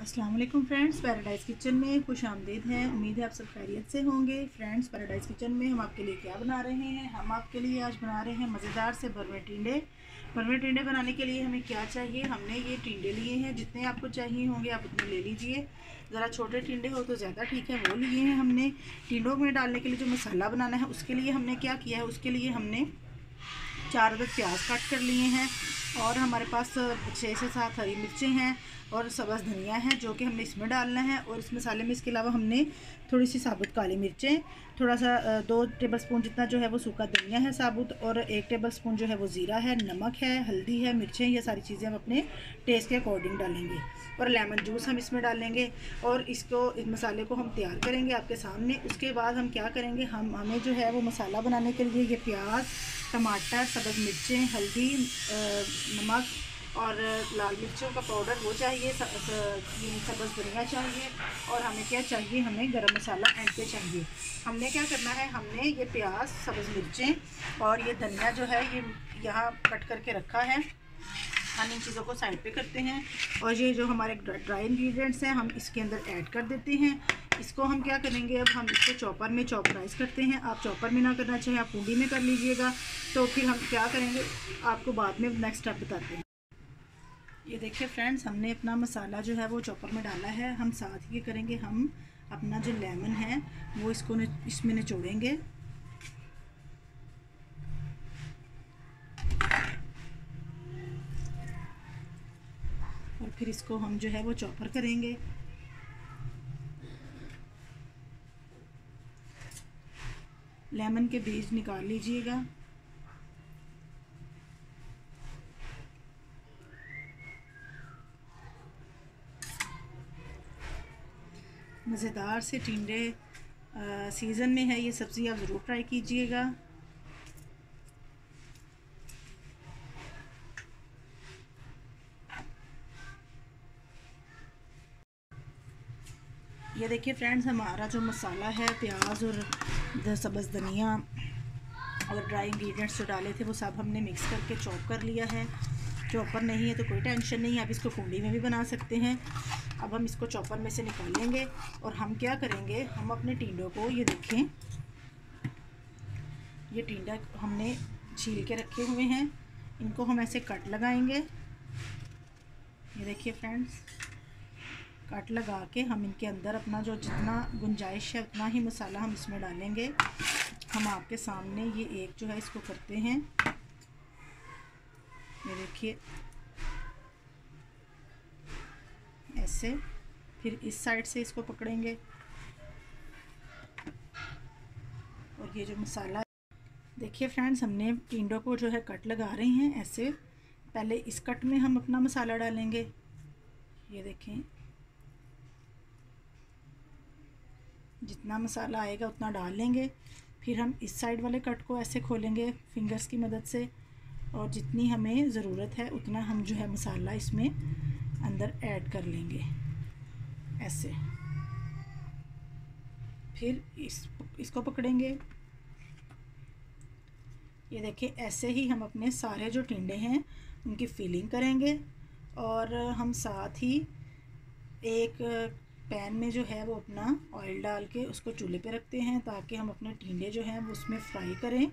अस्सलाम वालेकुम friends, paradise kitchen में खुश आमदीद है। उम्मीद है आप सब खैरियत से होंगे। फ्रेंड्स, पैराडाइज़ किचन में हम आपके लिए क्या बना रहे हैं? हम आपके लिए आज बना रहे हैं मज़ेदार से भरवे टिंडे। भरवे टिंडे बनाने के लिए हमें क्या चाहिए? हमने ये टिंडे लिए हैं, जितने आपको चाहिए होंगे आप उतने ले लीजिए। ज़रा छोटे टिंडे हो तो ज़्यादा ठीक है, वो लिए हैं हमने। टिंडों में डालने के लिए जो मसाला बनाना है उसके लिए हमने क्या किया है, उसके लिए हमने 4 अदद प्याज काट कर लिए हैं और हमारे पास 6 से 7 हरी मिर्चें हैं और सब्ज़ धनिया है जो कि हमने इसमें डालना है। और इस मसाले में इसके अलावा हमने थोड़ी सी साबुत काली मिर्चें, थोड़ा सा 2 टेबलस्पून जितना जो है वो सूखा धनिया है साबुत, और 1 टेबलस्पून जो है वो ज़ीरा है, नमक है, हल्दी है, मिर्चें, ये सारी चीज़ें हम अपने टेस्ट के अकॉर्डिंग डालेंगे। और लेमन जूस हम इसमें डालेंगे और इस मसाले को हम तैयार करेंगे आपके सामने। उसके बाद हम क्या करेंगे, हमें जो है वो मसाला बनाने के लिए ये प्याज, टमाटर, सब्ज़ मिर्चें, हल्दी, नमक और लाल मिर्चों का पाउडर वो चाहिए, सब्ज़ धनिया चाहिए, और हमें क्या चाहिए, हमें गरम मसाला एंड पे चाहिए। हमने क्या करना है, हमने ये प्याज, सब्ज़ मिर्चें और ये धनिया जो है ये यहाँ कट करके रखा है। हम इन चीज़ों को साइड पे करते हैं और ये जो हमारे ड्राई इंग्रेडिएंट्स हैं हम इसके अंदर ऐड कर देते हैं। इसको हम क्या करेंगे, अब हम इसको चॉपर में चॉपराइज करते हैं। आप चॉपर में ना करना चाहिए, आप पूंडी में कर लीजिएगा। तो फिर हम क्या करेंगे आपको बाद में नेक्स्ट स्टेप बताते हैं। ये देखिए फ्रेंड्स, हमने अपना मसाला जो है वो चॉपर में डाला है। हम साथ ये करेंगे, हम अपना जो लेमन है वो इसमें निचोड़ेंगे। और फिर इसको हम जो है वो चॉपर करेंगे। लेमन के बीज निकाल लीजिएगा। मज़ेदार से टिंडे सीज़न में है, ये सब्ज़ी आप ज़रूर ट्राई कीजिएगा। ये देखिए फ्रेंड्स, हमारा जो मसाला है, प्याज और सब्ज़ धनिया और ड्राई इंग्रेडिएंट्स जो डाले थे वो सब हमने मिक्स करके चॉप कर लिया है। चॉपर नहीं है तो कोई टेंशन नहीं, आप इसको कुंडी में भी बना सकते हैं। अब हम इसको चॉपर में से निकालेंगे और हम क्या करेंगे, हम अपने टिंडों को, ये देखें, ये टिंडा हमने छील के रखे हुए हैं, इनको हम ऐसे कट लगाएंगे। ये देखिए फ्रेंड्स, कट लगा के हम इनके अंदर अपना जो जितना गुंजाइश है उतना ही मसाला हम इसमें डालेंगे। हम आपके सामने ये एक जो है इसको करते हैं, ये देखिए ऐसे। फिर इस साइड से इसको पकड़ेंगे और ये जो मसाला, देखिए फ्रेंड्स, हमने टिंडों को जो है कट लगा रहे हैं ऐसे। पहले इस कट में हम अपना मसाला डालेंगे, ये देखें, जितना मसाला आएगा उतना डाल लेंगे। फिर हम इस साइड वाले कट को ऐसे खोलेंगे फिंगर्स की मदद से, और जितनी हमें ज़रूरत है उतना हम जो है मसाला इसमें अंदर ऐड कर लेंगे ऐसे। फिर इसको पकड़ेंगे। ये देखिए, ऐसे ही हम अपने सारे जो टिंडे हैं उनकी फिलिंग करेंगे। और हम साथ ही एक पैन में जो है वो अपना ऑयल डाल के उसको चूल्हे पे रखते हैं ताकि हम अपने टिंडे जो हैं वो उसमें फ्राई करें।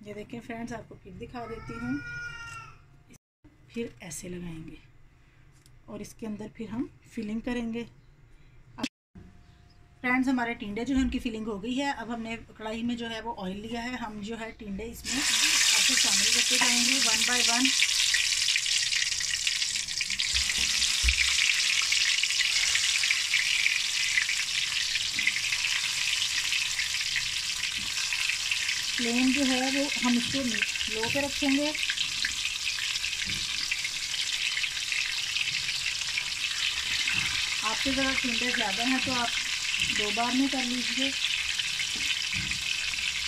ये देखें फ्रेंड्स, आपको फिर दिखा देती हूँ। फिर ऐसे लगाएंगे और इसके अंदर फिर हम फिलिंग करेंगे। फ्रेंड्स, हमारे टिंडे जो है उनकी फिलिंग हो गई है। अब हमने कढ़ाई में जो है वो ऑयल लिया है, हम जो है टिंडे इसमें ऐसे शामिल करते जाएंगे 1 बाय 1। फ्लेम जो है वो हम इसको लो पे रखेंगे। आपके ज़रा टिंडे ज़्यादा हैं तो आप 2 बार में कर लीजिए।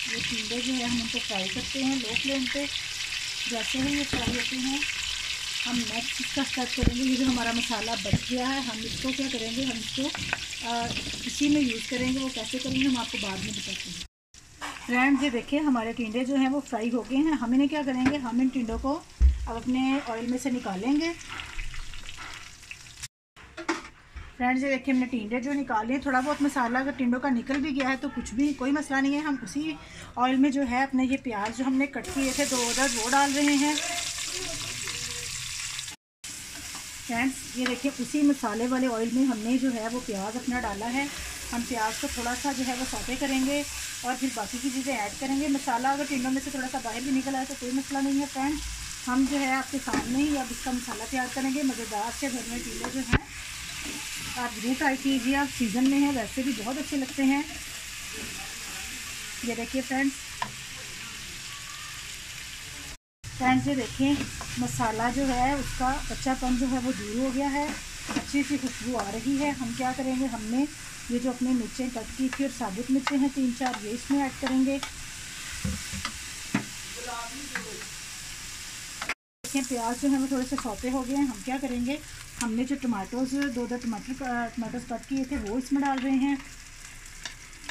ये टिंडे जो है हम इनको फ्राई करते हैं लो फ्लेम पे। जैसे ही ये फ्राई होते हैं हम नेक्स्ट इसका स्टार्ट करेंगे। ये जो हमारा मसाला बच गया है हम इसको क्या करेंगे, हम इसको इसी में यूज़ करेंगे। वो कैसे करेंगे हम आपको बाद में बताते हैं। फ्रेंड्स, ये देखिए हमारे टिंडे जो हैं वो फ्राई हो गए हैं। हम इन्हें क्या करेंगे, हम इन टिंडों को अब अपने ऑयल में से निकालेंगे। फ्रेंड्स ये देखिए हमने टिंडे जो निकाले हैं, थोड़ा बहुत मसाला अगर टिंडों का निकल भी गया है तो कुछ भी कोई मसला नहीं है। हम उसी ऑयल में जो है अपने ये प्याज जो हमने कट किए थे 2 अदद वो डाल रहे हैं। फ्रेंड्स ये देखिए उसी मसाले वाले ऑयल में हमने जो है वो प्याज अपना डाला है। हम प्याज को थोड़ा सा जो है वो सौते करेंगे और फिर बाकी की चीज़ें ऐड करेंगे। मसाला अगर टिंडों में से थोड़ा सा बाहर भी निकल आए तो कोई मसला नहीं है। फ्रेंड्स हम जो है आपके सामने ही अब इसका मसाला तैयार करेंगे। मज़ेदार से भरवे टिंडे जो हैं आप ज़रूर ट्राई कीजिए। आप सीज़न में हैं, वैसे भी बहुत अच्छे लगते हैं। ये देखिए फ्रेंड्स ये देखिए मसाला जो है उसका कच्चापन जो है वो दूर हो गया है, अच्छी सी खुशबू आ रही है। हम क्या करेंगे, हमने ये जो अपनी मिर्चें कट की थी और साबुत मिर्चें हैं 3-4 ये इसमें ऐड करेंगे। देखिए प्याज जो है वो थोड़े से सौते हो गए हैं। हम क्या करेंगे, हमने जो टमाटोज़ 2 टमाटोज़ कट किए थे वो इसमें डाल रहे हैं।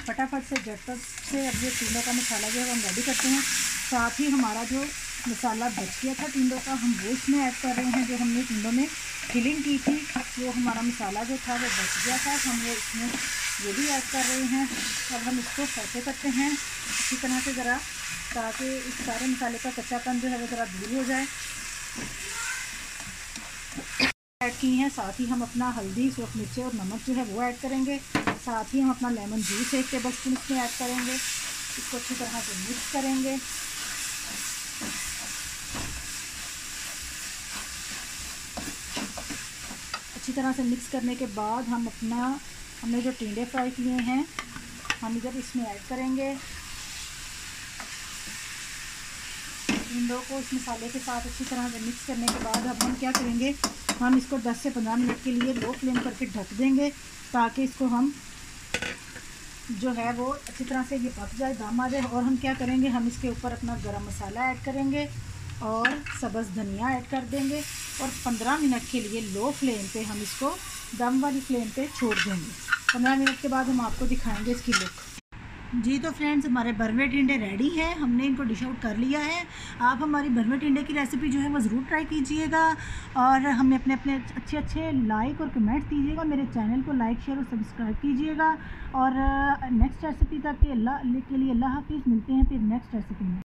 फटाफट से झटपट से अब ये टिंडों का मसाला जो है हम रेडी करते हैं। साथ ही हमारा जो मसाला बच गया था टिंडों का हम वो इसमें ऐड कर रहे हैं। जो हमने टिंडों में फिलिंग की थी वो हमारा मसाला जो था वो बच गया था, हम वो इसमें वो भी ऐड कर रहे हैं। अब हम इसको सौते करते हैं अच्छी तरह से ज़रा, ताकि इस सारे मसाले का कच्चापन जो है वो ज़रा दूर हो जाए। ऐड की हैं, साथ ही हम अपना हल्दी, सूरख मिर्ची और नमक जो है वो ऐड करेंगे। साथ ही हम अपना लेमन जूस 1 टेबलस्पून इसमें ऐड करेंगे। इसको अच्छी तरह से मिक्स करेंगे। अच्छी तरह से मिक्स करने के बाद हमने जो टिंडे फ्राई किए हैं हम इधर इसमें ऐड करेंगे। टिंडों को इस मसाले के साथ अच्छी तरह से मिक्स करने के बाद अब हम क्या करेंगे, हम इसको 10 से 15 मिनट के लिए लो फ्लेम करके ढक देंगे, ताकि इसको हम जो है वो अच्छी तरह से ये पक जाए, दम आ जाए। और हम क्या करेंगे, हम इसके ऊपर अपना गरम मसाला ऐड करेंगे और सब्ज़ धनिया ऐड कर देंगे और 15 मिनट के लिए लो फ्लेम पे हम इसको दम वाली फ्लेम पे छोड़ देंगे। 15 मिनट के बाद हम आपको दिखाएंगे इसकी लुक। जी तो फ्रेंड्स हमारे भरवे टिंडे रेडी हैं, हमने इनको डिश आउट कर लिया है। आप हमारी भरवे टिंडे की रेसिपी जो है वो ज़रूर ट्राई कीजिएगा और हमें अपने अच्छे लाइक और कमेंट दीजिएगा। मेरे चैनल को लाइक शेयर और सब्सक्राइब कीजिएगा और नेक्स्ट रेसिपी तक के लिए अल्लाह हाफिज़। मिलते हैं फिर नेक्स्ट रेसिपी में।